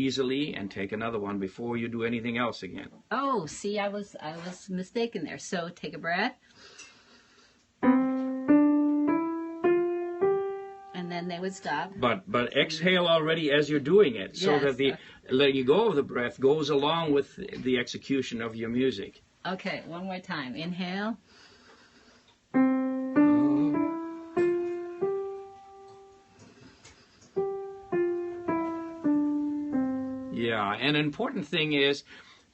easily and take another one before you do anything else again. Oh, see, I was mistaken there. So take a breath. And then they would stop. But exhale already as you're doing it, so Yes. that the letting go of the breath goes along with the execution of your music. Okay, one more time. Inhale. Yeah, and an important thing is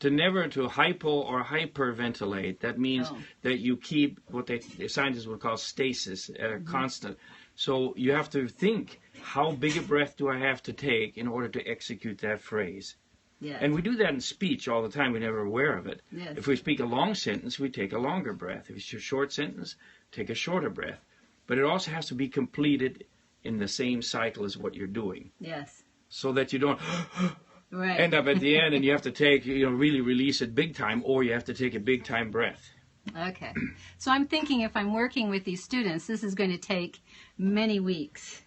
to never to hypo or hyperventilate. That means that you keep what the scientists would call stasis at a constant. So you have to think, how big a breath do I have to take in order to execute that phrase? Yes. And we do that in speech all the time. We're never aware of it. Yes. If we speak a long sentence, we take a longer breath. If it's a short sentence, take a shorter breath. But it also has to be completed in the same cycle as what you're doing. Yes. So that you don't Right. end up at the end and you have to take, really release it big time, or you have to take a big time breath. Okay. So I'm thinking if I'm working with these students, this is going to take many weeks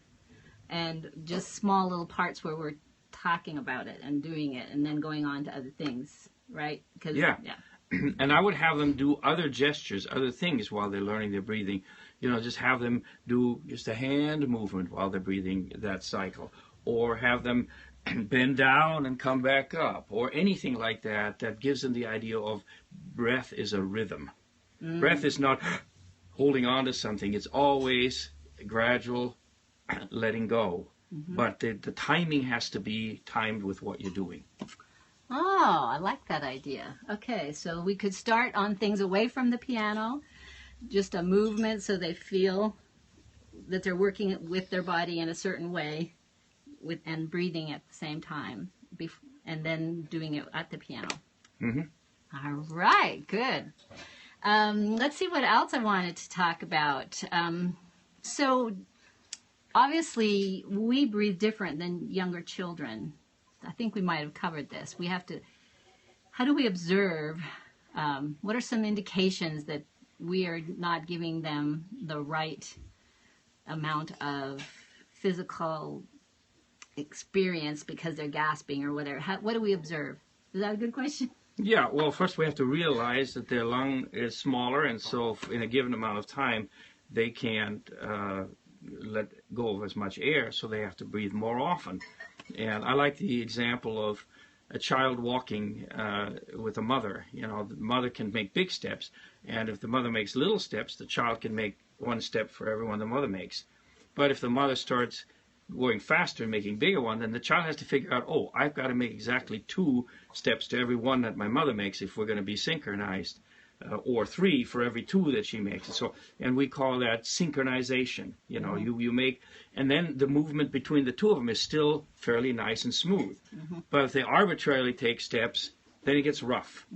and just small little parts where we're talking about it and doing it and then going on to other things, right? Because, Yeah. And I would have them do other gestures, other things while they're learning their breathing. Just have them do just a hand movement while they're breathing that cycle. Or have them bend down and come back up. Or anything like that that gives them the idea of breath is a rhythm. Breath is not holding on to something. It's always gradual letting go. But the timing has to be timed with what you're doing. Oh, I like that idea. Okay, so we could start on things away from the piano, just a movement so they feel that they're working with their body in a certain way and breathing at the same time, and then doing it at the piano. All right, good. Let's see what else I wanted to talk about. So obviously we breathe different than younger children. I think we might have covered this. How do we observe? What are some indications that we are not giving them the right amount of physical experience because they're gasping or whatever? What do we observe? Is that a good question? Yeah, well, first we have to realize that their lung is smaller, and so in a given amount of time, they can't let go of as much air, so they have to breathe more often. And I like the example of a child walking with a mother. The mother can make big steps, and if the mother makes little steps, the child can make one step for every one the mother makes. But if the mother starts going faster and making bigger one, then the child has to figure out, I've got to make exactly 2 steps to every one that my mother makes if we're going to be synchronized, or 3 for every 2 that she makes. And we call that synchronization. You make, and then the movement between the 2 of them is still fairly nice and smooth. But if they arbitrarily take steps, then it gets rough.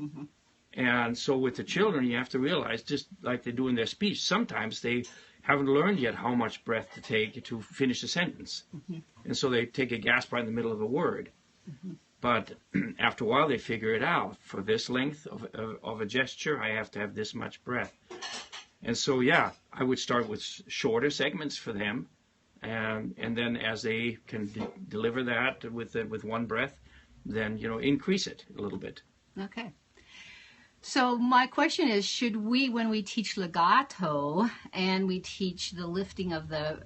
And so with the children, you have to realize, just like they do in their speech, sometimes they haven't learned yet how much breath to take to finish a sentence. And so they take a gasp right in the middle of a word. But after a while, they figure it out. For this length of a gesture, I have to have this much breath. And so, I would start with shorter segments for them. And then as they can deliver that with one breath, then, increase it a little bit. Okay. So my question is, should we, when we teach legato and we teach the lifting of the